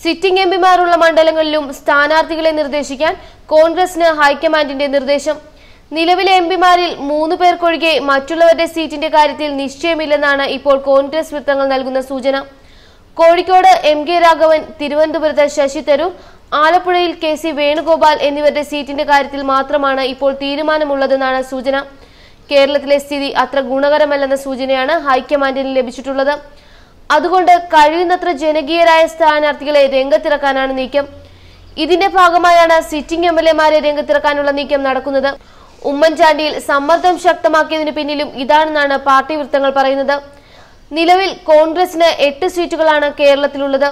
Sitting എംപിമാരുള്ള മണ്ഡലങ്ങളിലും സ്ഥാനാർത്ഥികളെ നിർദ്ദേശിക്കാൻ കോൺഗ്രസിന് ഹൈക്കമാൻഡിന്റെ നിർദ്ദേശം. നിലവിലെ എംപിമാരിൽ 3 പേർക്കൊഴികെ മറ്റുള്ളവരുടെ സീറ്റിന്റെ കാര്യത്തിൽ നിശ്ചയമില്ലെന്നാണ് ഇപ്പോൾ കോൺഗ്രസ് വൃത്തങ്ങൾ നൽകുന്ന സൂചന. കോഴിക്കോട് MK രാഘവൻ, തിരുവനന്തപുരത്ത് ശശി തരൂർ, ആലപ്പുഴയിൽ KC വേണുഗോപാൽ എന്നിവരുടെ സീറ്റിന്റെ കാര്യത്തിൽ മാത്രമാണ് ഇപ്പോൾ തീരുമാനമുള്ളതെന്നാണ് സൂചന. കേരളത്തിലെ സ്ഥിതി അത്ര ഗുണകരമല്ലെന്ന സൂചനയാണ് ഹൈക്കമാൻഡിന് ലഭിച്ചിട്ടുള്ളത്. അതുകൊണ്ട് കഴിയുന്നത്ര ജനകീയരായ സ്ഥാനാർത്ഥികളെ രംഗത്തിറക്കാനാണ് നീക്കം. ഇതിന്റെ ഭാഗമായാണ് സിറ്റിംഗ് MLA-മാരെ രംഗത്തിറക്കാനുള്ള നീക്കം നടക്കുന്നത്. ഉമ്മൻചാണ്ടിയിൽ സമ്മർദ്ദം ശക്തമാക്കിയതിനു പിന്നിലും ഇതാണെന്നാണ് പാർട്ടി വൃത്തങ്ങൾ പറയുന്നത്. നിലവിൽ കോൺഗ്രസിന് 8 സീറ്റുകളാണ് കേരളത്തിലുള്ളത്.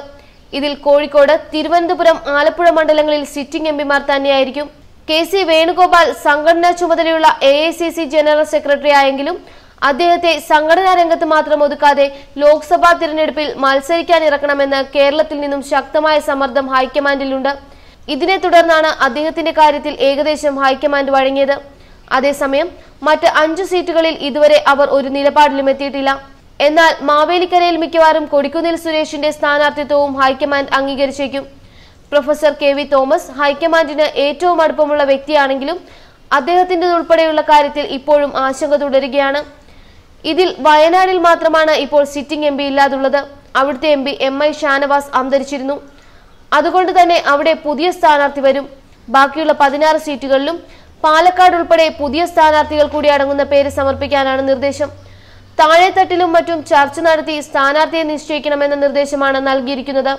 ഇതിൽ കോഴിക്കോട്, തിരുവനന്തപുരം, ആലപ്പുഴ മണ്ഡലങ്ങളിൽ സിറ്റിംഗ് എംപിമാർ തന്നെയായിരിക്കും. KC വേണുഗോപാൽ സംഘടനാ ചുമതലയുള്ള AICC ജനറൽ സെക്രട്ടറി ആയെങ്കിലും അദ്ദേഹത്തെ സംഘടനാ രംഗത്ത് മാത്രം ഒതുക്കാതെ ലോക്സഭാ തിരഞ്ഞെടുപ്പിൽ മത്സരിക്കാനിറക്കണമെന്ന് കേരളത്തിൽ നിന്നും ശക്തമായ സമ്മർദ്ദം ഹൈക്കമാൻഡിലുണ്ട്. ഇതിനെ തുടർന്നാണ് അദ്ദേഹത്തിന്റെ കാര്യത്തിൽ ഏകദേശം ഹൈക്കമാൻഡ് വഴങ്ങിയത്. അതേസമയം മറ്റ് 5 സീറ്റുകളിൽ ഇതുവരെ അവർ ഒരു നിലപാടിലും എത്തിയിട്ടില്ല. എന്നാൽ മാവേലിക്കരയിൽ മിക്കവാറും കൊടിക്കുന്നിൽ സുരേഷിന്റെ സ്ഥാനാർത്ഥിത്വവും ഹൈക്കമാൻഡ് അംഗീകരിച്ചേക്കും. പ്രൊഫസർ KV തോമസ് ഹൈക്കമാൻഡിന് ഏറ്റവും അടുപ്പമുള്ള വ്യക്തിയാണെങ്കിലും അദ്ദേഹത്തിൻ്റെതുൾപ്പെടെയുള്ള കാര്യത്തിൽ ഇപ്പോഴും ആശങ്ക തുടരുകയാണ്. ഇതിൽ വയനാടിൽ മാത്രമാണ് ഇപ്പോൾ സിറ്റിംഗ് MP ഇല്ലാതുള്ളത്. അവിടുത്തെ MP MI ഷാനവാസ് അന്തരിച്ചിരുന്നു. അതുകൊണ്ട് തന്നെ അവിടെ പുതിയ സ്ഥാനാർത്ഥി വരും. ബാക്കിയുള്ള 16 സീറ്റുകളിലും പാലക്കാട് ഉൾപ്പെടെ പുതിയ സ്ഥാനാർത്ഥികൾ കൂടി അടങ്ങുന്ന പേര് സമർപ്പിക്കാനാണ് നിർദ്ദേശം. താഴെത്തട്ടിലും മറ്റും ചർച്ച നടത്തി സ്ഥാനാർത്ഥിയെ നിശ്ചയിക്കണമെന്ന നിർദ്ദേശമാണ് നൽകിയിരിക്കുന്നത്.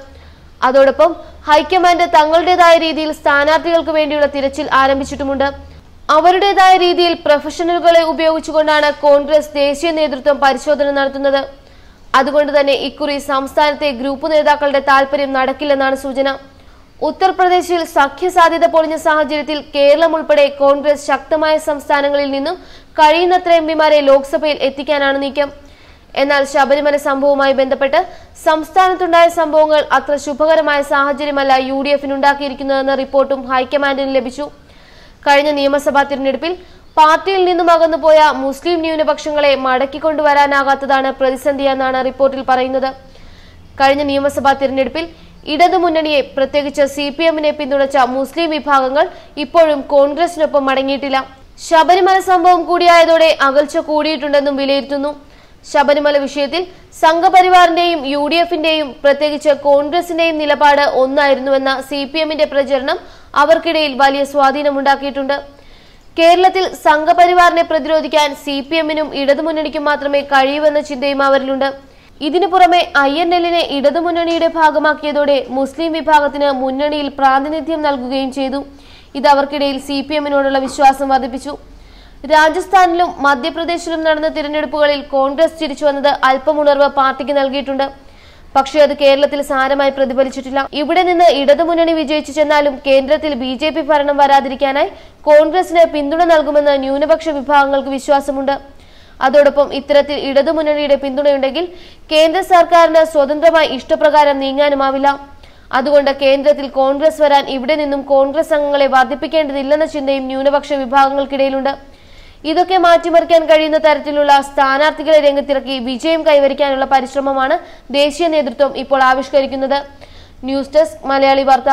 അതോടൊപ്പം ഹൈക്കമാൻഡ് തങ്ങളുടേതായ രീതിയിൽ സ്ഥാനാർത്ഥികൾക്ക് വേണ്ടിയുള്ള തിരച്ചിൽ ആരംഭിച്ചിട്ടുമുണ്ട്. അവരുടേതായ രീതിയിൽ പ്രൊഫഷണലുകളെ ഉപയോഗിച്ചുകൊണ്ടാണ് കോൺഗ്രസ് ദേശീയ നേതൃത്വം പരിശോധന നടത്തുന്നത്. അതുകൊണ്ട് തന്നെ ഇക്കുറി സംസ്ഥാനത്തെ ഗ്രൂപ്പ് നേതാക്കളുടെ താൽപര്യം നടക്കില്ലെന്നാണ് സൂചന. ഉത്തർപ്രദേശിൽ സഖ്യസാധ്യത പൊളിഞ്ഞ സാഹചര്യത്തിൽ കേരളം ഉൾപ്പെടെ കോൺഗ്രസ് ശക്തമായ സംസ്ഥാനങ്ങളിൽ നിന്നും കഴിയുന്നത്ര MPമാരെ ലോക്സഭയിൽ എത്തിക്കാനാണ് നീക്കം. എന്നാൽ ശബരിമല സംഭവവുമായി ബന്ധപ്പെട്ട് സംസ്ഥാനത്തുണ്ടായ സംഭവങ്ങൾ അത്ര ശുഭകരമായ സാഹചര്യമല്ല UDF-നുണ്ടാക്കിയിരിക്കുന്നതെന്ന റിപ്പോർട്ടും ഹൈക്കമാൻഡിന് ലഭിച്ചു. കഴിഞ്ഞ നിയമസഭാ തിരഞ്ഞെടുപ്പിൽ പാർട്ടിയിൽ നിന്നും അകന്നുപോയ മുസ്ലിം ന്യൂനപക്ഷങ്ങളെ മടക്കിക്കൊണ്ടുവരാനാകാത്തതാണ് പ്രതിസന്ധിയെന്നാണ് റിപ്പോർട്ടിൽ പറയുന്നത്. കഴിഞ്ഞ നിയമസഭാ തിരഞ്ഞെടുപ്പിൽ ഇടതുമുന്നണിയെ, പ്രത്യേകിച്ച് CPM-നെ പിന്തുണച്ച മുസ്ലിം വിഭാഗങ്ങൾ ഇപ്പോഴും കോൺഗ്രസിനൊപ്പം മടങ്ങിയിട്ടില്ല. ശബരിമല സംഭവം കൂടിയായതോടെ അകൽച്ച കൂടിയിട്ടുണ്ടെന്നും വിലയിരുത്തുന്നു. ശബരിമല വിഷയത്തിൽ സംഘപരിവാറിന്റെയും UDF-ന്റെയും പ്രത്യേകിച്ച് കോൺഗ്രസിന്റെയും നിലപാട് ഒന്നായിരുന്നുവെന്ന CPM-ന്റെ പ്രചരണം അവർക്കിടയിൽ വലിയ സ്വാധീനമുണ്ടാക്കിയിട്ടുണ്ട്. കേരളത്തിൽ സംഘപരിവാറിനെ പ്രതിരോധിക്കാൻ CPM-നും ഇടതുമുന്നണിക്കും മാത്രമേ കഴിയൂവെന്ന ചിന്തയും അവരിലുണ്ട്. ഇതിനു പുറമെ INL-നെ ഇടതുമുന്നണിയുടെ ഭാഗമാക്കിയതോടെ മുസ്ലിം വിഭാഗത്തിന് മുന്നണിയിൽ പ്രാതിനിധ്യം നൽകുകയും ചെയ്തു. ഇത് അവർക്കിടയിൽ CPM-നോടുള്ള വിശ്വാസം വർദ്ധിപ്പിച്ചു. രാജസ്ഥാനിലും മധ്യപ്രദേശിലും നടന്ന തിരഞ്ഞെടുപ്പുകളിൽ കോൺഗ്രസ് തിരിച്ചുവന്നത് അല്പം ഉണർവ് പാർട്ടിക്ക് നൽകിയിട്ടുണ്ട്. പക്ഷേ അത് കേരളത്തിൽ സാരമായി പ്രതിഫലിച്ചിട്ടില്ല. ഇവിടെ നിന്ന് ഇടതുമുന്നണി വിജയിച്ചു ചെന്നാലും കേന്ദ്രത്തിൽ BJP ഭരണം വരാതിരിക്കാനായി കോൺഗ്രസിന് പിന്തുണ നൽകുമെന്ന് ന്യൂനപക്ഷ വിഭാഗങ്ങൾക്ക് വിശ്വാസമുണ്ട്. അതോടൊപ്പം ഇത്തരത്തിൽ ഇടതുമുന്നണിയുടെ പിന്തുണയുണ്ടെങ്കിൽ കേന്ദ്ര സർക്കാരിന് സ്വതന്ത്രമായി ഇഷ്ടപ്രകാരം നീങ്ങാനുമാവില്ല. അതുകൊണ്ട് കേന്ദ്രത്തിൽ കോൺഗ്രസ് വരാൻ ഇവിടെ നിന്നും കോൺഗ്രസ് അംഗങ്ങളെ വർദ്ധിപ്പിക്കേണ്ടതില്ലെന്ന ചിന്തയും ന്യൂനപക്ഷ വിഭാഗങ്ങൾക്കിടയിലുണ്ട്. ഇതൊക്കെ മാറ്റിമറിക്കാൻ കഴിയുന്ന തരത്തിലുള്ള സ്ഥാനാർത്ഥികളെ രംഗത്തിറക്കി വിജയം കൈവരിക്കാനുള്ള പരിശ്രമമാണ് ദേശീയ നേതൃത്വം ഇപ്പോൾ ആവിഷ്കരിക്കുന്നത്. ന്യൂസ് ഡെസ്ക് മലയാളി വാർത്ത.